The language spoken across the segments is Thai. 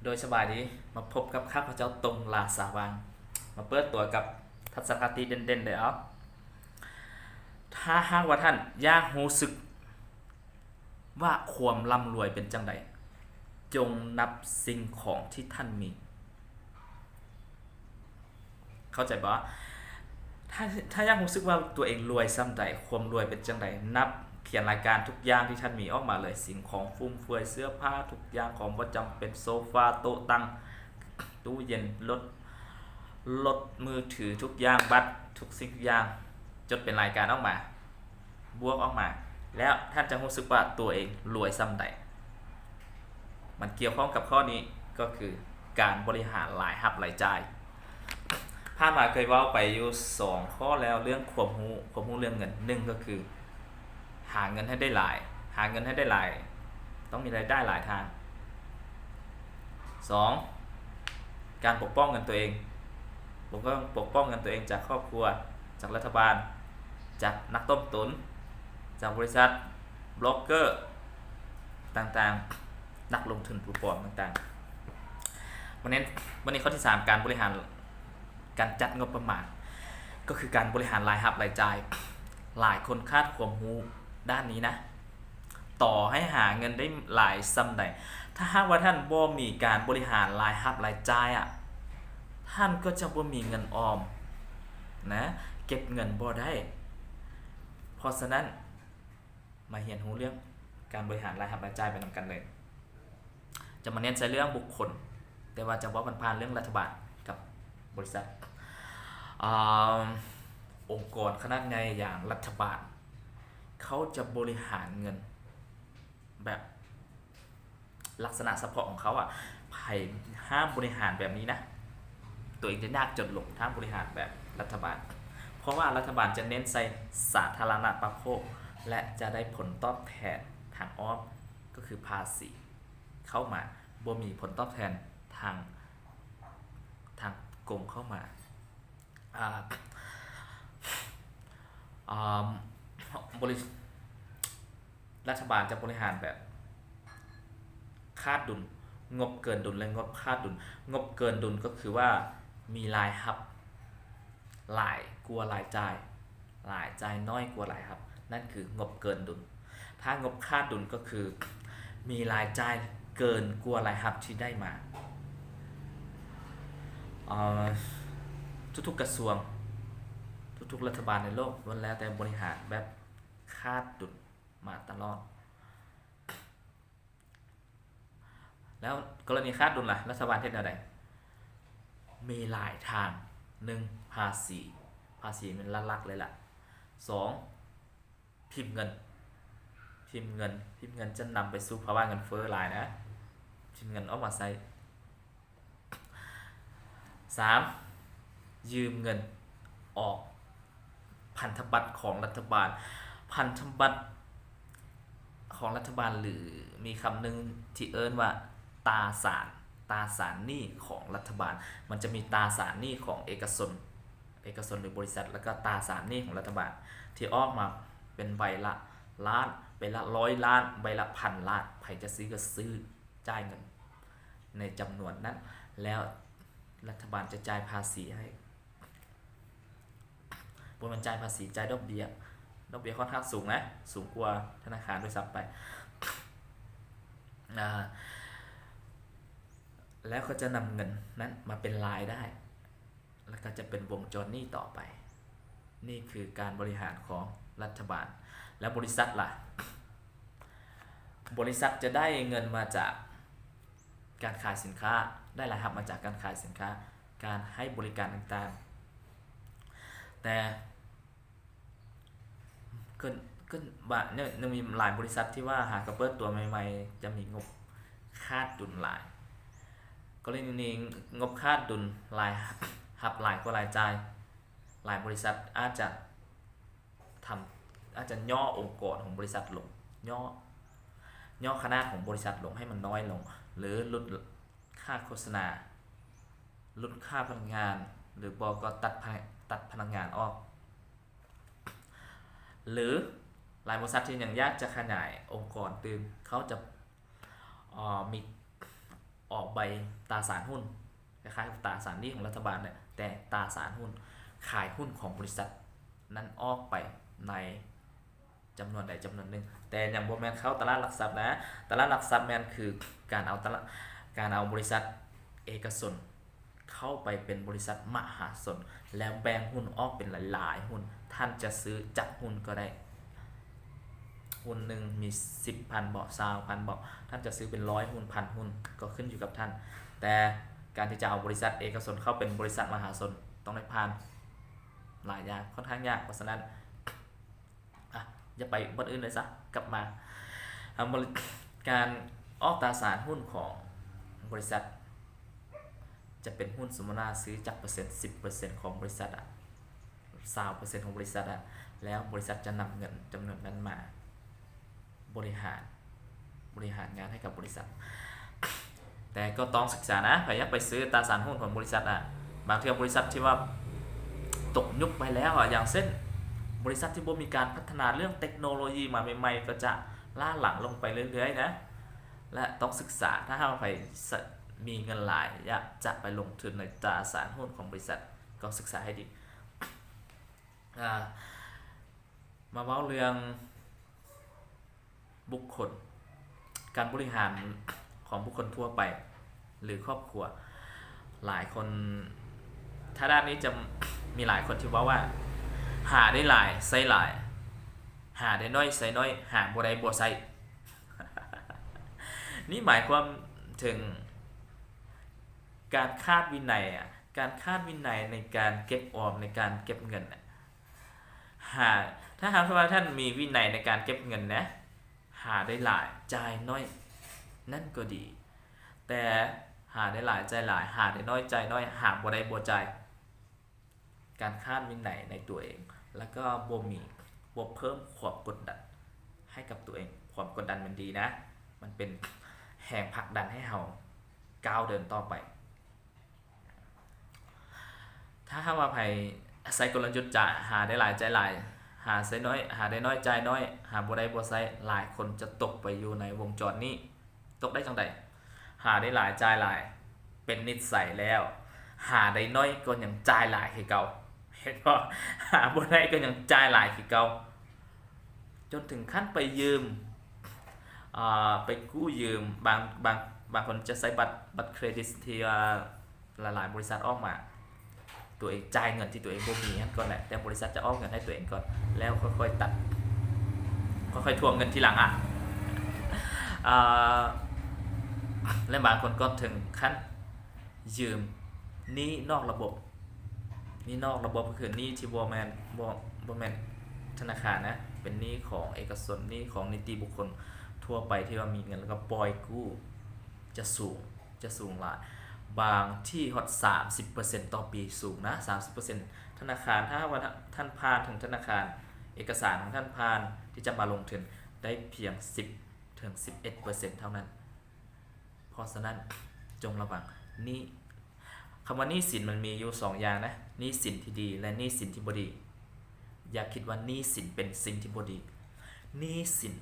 โดยสบายดีมาพบกับข้าพเจ้าตรงลาสาวังมาเปิดตัวกับทัศนคติเด่นๆเลยเอาถ้าหากว่าท่านอยากรู้สึกว่าความร่ำรวยเป็นจังไดจงนับสิ่งของที่ท่านมี เข้าใจปะถ้าถ้าอยากรู้สึกว่าตัวเองรวยซ้ำใดความรวยเป็นจังไดนับเขียนรายการทุกอย่างที่ท่านมีออกมาเลยสิ่งของฟุ่มเฟือยเสื้อผ้าทุกอย่างของประจำเป็นโซฟาโต๊ะตั้งตู้เย็นรถมือถือทุกอย่างบัตรทุกสิ่งทุกอย่างจดเป็นรายการออกมาบวกออกมาแล้วท่านจะรู้สึกว่าตัวเองรวยซ้ำใดมันเกี่ยวข้องกับข้อนี้ก็คือการบริหารรายรับรายจ่ายผ่านมาเคยเว่าไปอยู่2ข้อแล้วเรื่องความรู้เรื่องเงินหนึ่งก็คือหาเงินให้ได้หลายหาเงินให้ได้หลายต้องมีรายได้หลายทาง2การปกป้องเงินตัวเองผมก็ปกป้องเงินตัวเองจากครอบครัวจากรัฐบาลจากนักต้มตุนจากบริษัทบล็อกเกอร์ต่างๆนักลงทุนผู้ปลอมต่างๆวันนี้ข้อที่3การบริหารการจัดงบประมาณก็คือการบริหารรายรับรายจ่ายหลายคนคาดความรู้ด้านนี้นะต่อให้หาเงินได้หลายซ้ำใดถ้าหากว่าท่านบ่มีการบริหารรายรับรายจ่ายท่านก็จะบ่มีเงินออมนะเก็บเงินบ่ได้เพราะฉะนั้นมาเรียนรู้เรื่องการบริหารรายรับรายจ่ายไปนำกันเลยจะมาเน้นใช้เรื่องบุคคลแต่ว่าจะว่าผ่านเรื่องรัฐบาลกับบริษัทองค์กรขนาดใหญ่อย่างรัฐบาลเขาจะบริหารเงินแบบลักษณะเฉพาะของเขาไผ่ห้ามบริหารแบบนี้นะตัวเองจะยากจนหลงถ้าบริหารแบบรัฐบาลเพราะว่ารัฐบาลจะเน้นใส่สาธารณประโภคและจะได้ผลตอบแทนทางอ้อมก็คือภาษีเข้ามาบ่มีผลตอบแทนทางกรมเข้ามาบริรัฐบาลจะบริหารแบบคาดดุลงบเกินดุลและงบคาดดุลงบเกินดุลก็คือว่ามีรายรับหลายกว่ารายจ่ายน้อยกว่ารายรับนั่นคืองบเกินดุลถ้างบคาดดุลก็คือมีรายจ่ายเกินกว่ารายรับที่ได้มาทุกๆกระทรวงทุกๆรัฐบาลในโลกล้วนแล้วแต่บริหารแบบคาดดุลมาตลอดแล้วกรณีคาดดุลล่ะรัฐบาลเฮ็ดแนวใดมีหลายทาง1ภาษีมันหลักๆเลยล่ะ2พิมพ์เงินจะนำไปสู่ภาวะเงินเฟ้อหลายนะพิมพ์เงินออกมาใช้3ยืมเงินออกพันธบัตรของรัฐบาลพันธบัตรของรัฐบาลหรือมีคำหนึ่งที่เอิ้นว่าตราสารหนี้ของรัฐบาลมันจะมีตราสารหนี้ของเอกชนหรือบริษัทแล้วก็ตราสารหนี้ของรัฐบาลที่ออกมาเป็นใบละล้านใบละ100 ล้านใบละ1,000 ล้านใครจะซื้อก็ซื้อจ่ายเงินในจำนวนนั้นแล้วรัฐบาลจะจ่ายภาษีให้บนมันจ่ายภาษีจ่ายดอกเบี้ยค่อนข้างสูงนะสูงกว่าธนาคารด้วยซ้ำไปแล้วก็จะนำเงินนั้นมาเป็นรายได้แล้วก็จะเป็นวงจรหนี้ต่อไปนี่คือการบริหารของรัฐบาลแล้วบริษัทล่ะบริษัทจะได้เงินมาจากการขายสินค้าได้รายรับมาจากการขายสินค้าการให้บริการต่างๆแต่ก็ว่าเนี่ยมีหลายบริษัทที่ว่าหากระเปิดตัวใหม่ๆจะมีงบคาดดุลหลายกรณีนี้งบคาดดุลรายรับหลายกว่ารายจ่ายหลายบริษัทอาจจะย่อองค์กรของบริษัทลงย่อขนาดของบริษัทลงให้มันน้อยลงหรือลดค่าโฆษณาลดค่าพนักงานหรือบอก็ตัดพนักงานออกหรือหลายบริษัทที่ยังยากจะขยายองค์กรตื่นเขาจะมีอ อกใบตราสารหุ้นคล้ายๆกับตราสารหนี้ของรัฐบาลเนี่ยแต่ตราสารหุ้นขายหุ้นของบริษัทนั้นออกไปในจำนวนใดจำนวนหนึ่งแต่ยังบ่แม่นเข้าตลาดหลักทรัพย์นะตลาดหลักทรัพย์แม่นคือการเอาบริษัทเอกชนเข้าไปเป็นบริษัทมหาชนแล้วแบ่งหุ้นออกเป็นหลายๆหุ้นท่านจะซื้อจับหุ้นก็ได้หุ้นหนึ่งมี 10,000 บอก20,000บอกท่านจะซื้อเป็น100หุ้น1,000หุ้นก็ขึ้นอยู่กับท่านแต่การที่จะเอาบริษัทเอกชนเข้าเป็นบริษัทมหาชนต้องได้ผ่านหลายอย่างค่อนข้างยากเพราะฉะนั้นอย่าไปบนอื่นเลยซะกลับมาการออกตราสารหุ้นของบริษัทจะเป็นหุ้นสมมติว่าซื้อจากเปอร์เซ็นต์10%ของบริษัท20%ของบริษัทแล้วบริษัทจะนำเงินจำนวนนั้นมาบริหารงานให้กับบริษัทแต่ก็ต้องศึกษานะพยายามไปซื้อตราสารหุ้นของบริษัทบางทีบริษัทที่ว่าตกยุคไปแล้วอย่างเช่นบริษัทที่บ่มีการพัฒนาเรื่องเทคโนโลยีมาใหม่ๆก็จะล่าหลังลงไปเรื่อยๆนะและต้องศึกษาถ้าเราไปมีเงินหลายอยากจะไปลงทุนในตราสารหุ้นของบริษัทก็ศึกษาให้ดีมาเว้าเรื่องบุคคลการบริหารของบุคคลทั่วไปหรือครอบครัวหลายคนถ้าด้านนี้จะมีหลายคนที่ว่าหาได้หลายใส่หลายหาได้น้อยใส่น้อยหาบ่ได้บ่ใส่ นี่หมายความถึงการคาดวินัยการคาดวินัยในการเก็บออมในการเก็บเงินถ้าหากว่าท่านมีวินัยในการเก็บเงินนะหาได้หลายจ่ายน้อยนั่นก็ดีแต่หาได้หลายจ่ายหลายหาได้น้อยจ่ายน้อยหาบ่ได้บ่จ่ายการคาดวินัยในตัวเองแล้วก็บ่เพิ่มความกดดันให้กับตัวเองความกดดันมันดีนะมันเป็นแรงผลักดันให้เราก้าวเดินต่อไปถ้าว่าไผใส่กลยุทธ์จะหาได้หลายจ่ายหลายหาใส่น้อยหาได้น้อยจ่ายน้อยหาบ่ได้บ่ใส่หลายคนจะตกไปอยู่ในวงจรนี้ตกได้จังได๋หาได้หลายจ่ายหลายเป็นนิสัยแล้วหาได้น้อยก็ยังจ่ายหลายคือเก่าเห็นบ่หาบ่ได้ก็ยังจ่ายหลายคือเก่าจนถึงขั้นไปยืมไปกู้ยืมบางคนจะใช้บัตรเครดิตที่หลายๆบริษัทออกมาตัวเองจ่ายเงินที่ตัวเองบ่มีนั่นก่อนแหละแต่บริษัทจะออกเงินให้ตัวเองก่อนแล้วค่อยๆตัดค่อยๆทวงเงินทีหลังและบางคนก็ถึงขั้นยืมหนี้นอกระบบนี่นอกระบบก็คือหนี้ที่บ่แม่นธนาคารนะเป็นหนี้ของเอกชนหนี้ของนิติบุคคลทั่วไปที่ว่ามีเงินแล้วก็ปล่อยกู้จะสูงหลายบางที่ฮอด 30% ต่อปีสูงนะ 30% ธนาคารถ้าว่าท่านผ่านถึงธนาคารเอกสารของท่านผ่านที่จะมาลงทุนได้เพียง 10 ถึง 11% เท่านั้นเพราะฉะนั้นจงระวังนี่คำว่าหนี้สินมันมีอยู่2อย่างนะหนี้สินที่ดีและหนี้สินที่บ่ดีอย่าคิดว่าหนี้สินเป็นสิ่งที่บ่ดีหนี้สิน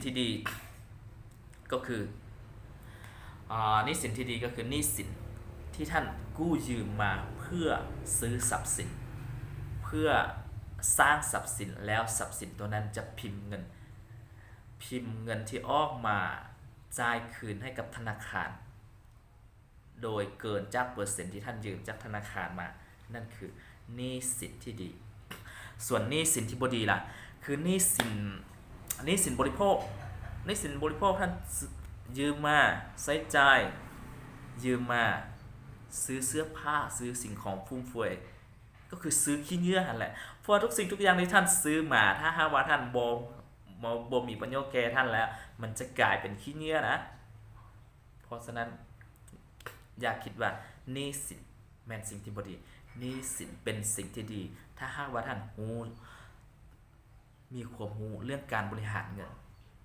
ที่ดีก็คือหนี้สินที่ดีก็คือหนี้สินที่ท่านกู้ยืมมาเพื่อซื้อทรัพย์สินเพื่อสร้างทรัพย์สินแล้วทรัพย์สินตัวนั้นจะพิมพ์เงินที่ออกมาจ่ายคืนให้กับธนาคารโดยเกินจากเปอร์เซ็นต์ที่ท่านยืมจากธนาคารมานั่นคือหนี้สินที่ดีส่วนหนี้สินที่บ่ดีล่ะคือหนี้สินบริโภคท่านยืมมาใช้จ่ายยืมมาซื้อเสื้อผ้าซื้อสิ่งของฟุ่มเฟือยก็คือซื้อขี้เหงื่อหั่นแหละเพราะทุกสิ่งทุกอย่างที่ท่านซื้อมาถ้าหากว่าท่านบ่มีประโยชน์แก่ท่านแล้วมันจะกลายเป็นขี้เหงื่อนะเพราะฉะนั้นอย่าคิดว่าหนี้สินแม่นสิ่งที่บ่ดีหนี้สินเป็นสิ่งที่ดีถ้าหากว่าท่านมีความรู้เรื่องการบริหารเงิน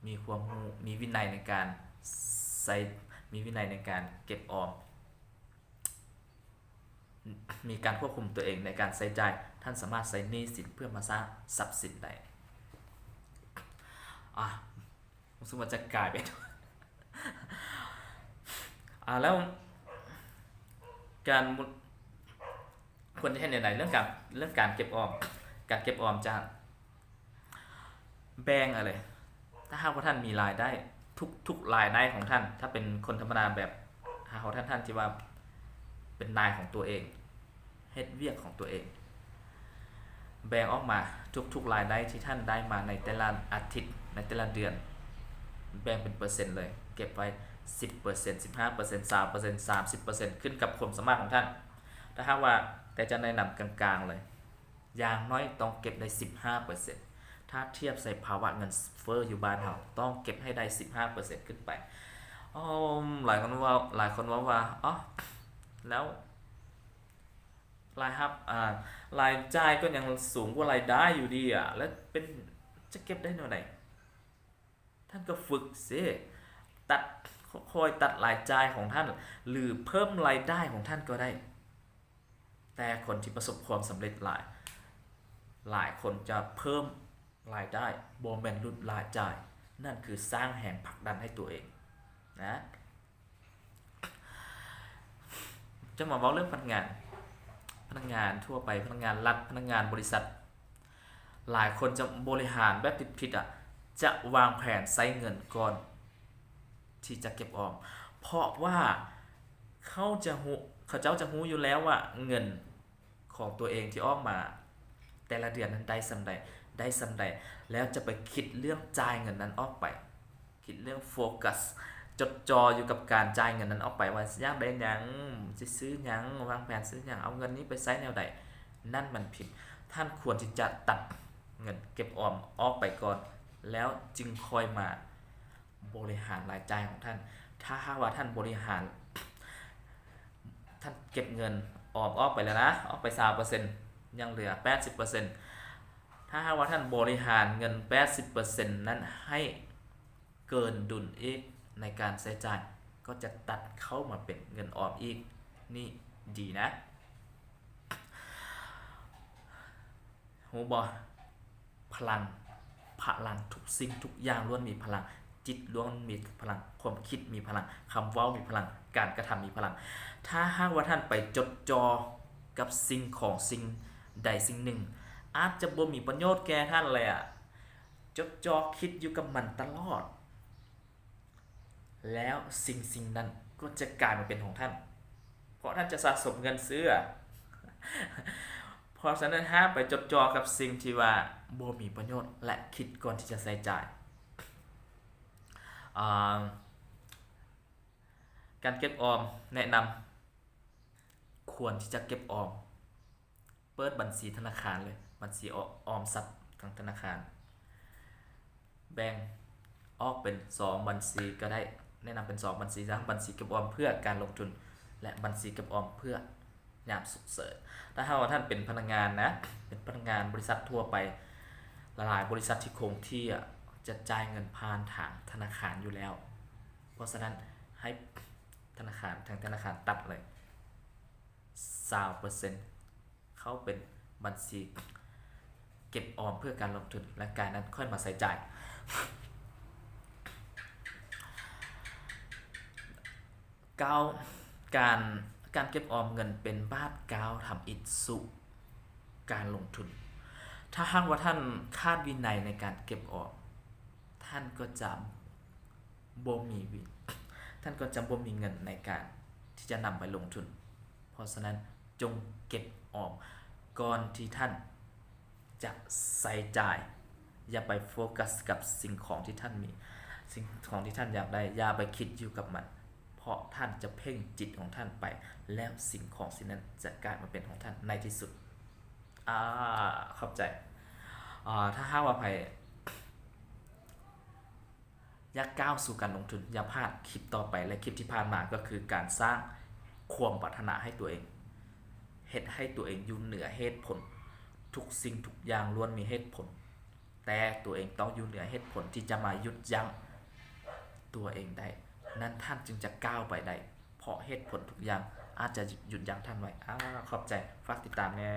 มีความรู้มีวินัยในการมีวินัยในการเก็บออมมีการควบคุมตัวเองในการใช้จ่ายท่านสามารถใช้หนี้สินเพื่อมาสร้างทรัพย์สินได้รู้สึกว่าจะกลายเป็น แล้วการควรจะให้ในไหนเรื่องการเก็บออมการเก็บออมจะแบ่งอะไรถ้าหากว่าท่านมีรายได้ทุกรายได้ของท่านถ้าเป็นคนธรรมดาแบบหากว่าท่านที่ว่าเป็นนายของตัวเองเฮ็ดเวียกของตัวเองแบ่งออกมาทุกรายได้ที่ท่านได้มาในแต่ละอาทิตย์ในแต่ละเดือนแบ่งเป็นเปอร์เซ็นต์เลยเก็บไว้ 10% 15% 3% 30% ขึ้นกับความสามารถของท่านถ้าหากว่าแต่จะแนะนำกลางๆเลยอย่างน้อยต้องเก็บได้ 15%ถ้าเทียบใส่ภาวะเงินเฟ้ออยู่บ้านเราต้องเก็บให้ได้ 15% ขึ้นไปอ๋อหลายคนว่าอ๋อแล้วรายรับรายจ่ายก็ยังสูงกว่ารายได้อยู่ดีอ่ะแล้วเป็นจะเก็บได้เท่าไหร่ท่านก็ฝึกสิตัดคอยตัดรายจ่ายของท่านหรือเพิ่มรายได้ของท่านก็ได้แต่คนที่ประสบความสำเร็จหลายคนจะเพิ่มรายได้บ่แม่นลดรายจ่ายนั่นคือสร้างแรงผลักดันให้ตัวเองนะจะมาเว้าเรื่องพนักงานทั่วไปพนักงานรัฐพนักงานบริษัทหลายคนจะบริหารแบบผิดๆจะวางแผนใช้เงินก่อนที่จะเก็บออมเพราะว่าเขาเจ้าจะรู้อยู่แล้วว่าเงินของตัวเองที่ออกมาแต่ละเดือนนั้นได้ส่ำใดแล้วจะไปคิดเรื่องจ่ายเงินนั้นออกไปคิดเรื่องโฟกัสจดจ่ออยู่กับการจ่ายเงินนั้นออกไปว่าอยากได้หยังสิซื้อหยังวางแผนซื้อหยังเอาเงินนี้ไปใช้แนวใดนั่นมันผิดท่านควรที่จะตัดเงินเก็บออมออกไปก่อนแล้วจึงค่อยมาบริหารรายจ่ายของท่านถ้าหากว่าท่านบริหารท่านเก็บเงินออมออกไปแล้วนะออกไป 3% ยังเหลือ 80%ถ้าหากว่าท่านบริหารเงิน 80% นั้นให้เกินดุลอีกในการใช้จ่ายก็จะตัดเข้ามาเป็นเงินออมอีกนี่ดีนะฮู้บ่พลังทุกสิ่งทุกอย่างล้วนมีพลังจิตล้วนมีพลังความคิดมีพลังคำเว้ามีพลังการกระทำมีพลังถ้าหากว่าท่านไปจดจ่อกับสิ่งใดสิ่งหนึ่งอาจจะบ่มีประโยชน์แก่ท่านเลยจดจ่อคิดอยู่กับมันตลอดแล้วสิ่งนั้นก็จะกลายมาเป็นของท่านเพราะท่านจะสะสมเงินซื้อเพราะฉะนั้นห้ามไปจดจ่อกับสิ่งที่ว่าบ่มีประโยชน์และคิดก่อนที่จะใช้จ่ายการเก็บออมแนะนำควรที่จะเก็บออมเปิดบัญชีธนาคารเลยบัญชีออมทรัพย์ทางธนาคารแบ่งออกเป็น2บัญชีก็ได้แนะนำเป็น2บัญชีทั้งบัญชีเก็บออมเพื่อการลงทุนและบัญชีเก็บออมเพื่อยามฉุกเฉินถ้าหากว่าท่านเป็นพนักงานนะเป็นพนักงานบริษัททั่วไปหลายบริษัทที่คงที่จะจ่ายเงินผ่านทางธนาคารอยู่แล้วเพราะฉะนั้นให้ธนาคารตัดเลย 20% เข้าเป็นบัญชีเก็บออมเพื่อการลงทุนและการนั้นค่อยมาใช้จ่ายการเก็บออมเงินเป็นบาทกาวทำอิฐสุการลงทุนถ้าหากว่าท่านคาดวินัยในการเก็บออมท่านก็จะบ่มีเงินในการที่จะนำไปลงทุนเพราะฉะนั้นจงเก็บออมก่อนที่ท่านจะใช้จ่ายอย่าไปโฟกัสกับสิ่งของที่ท่านมีสิ่งของที่ท่านอยากได้อย่าไปคิดอยู่กับมันเพราะท่านจะเพ่งจิตของท่านไปแล้วสิ่งของสิ่งนั้นจะกลายมาเป็นของท่านในที่สุดเข้าใจถ้าหากว่าใครอยากก้าวสู่การลงทุนอย่าพลาดคลิปต่อไปและคลิปที่ผ่านมาก็คือการสร้างความปรารถนาให้ตัวเองเฮ็ดให้ตัวเองอยู่เหนือเหตุผลทุกสิ่งทุกอย่างล้วนมีเหตุผลแต่ตัวเองต้องอยู่เหนือเหตุผลที่จะมาหยุดยั้งตัวเองได้นั้นท่านจึงจะก้าวไปได้เพราะเหตุผลทุกอย่างอาจจะหยุดยั้งท่านไว้ขอบใจฝากติดตามแน่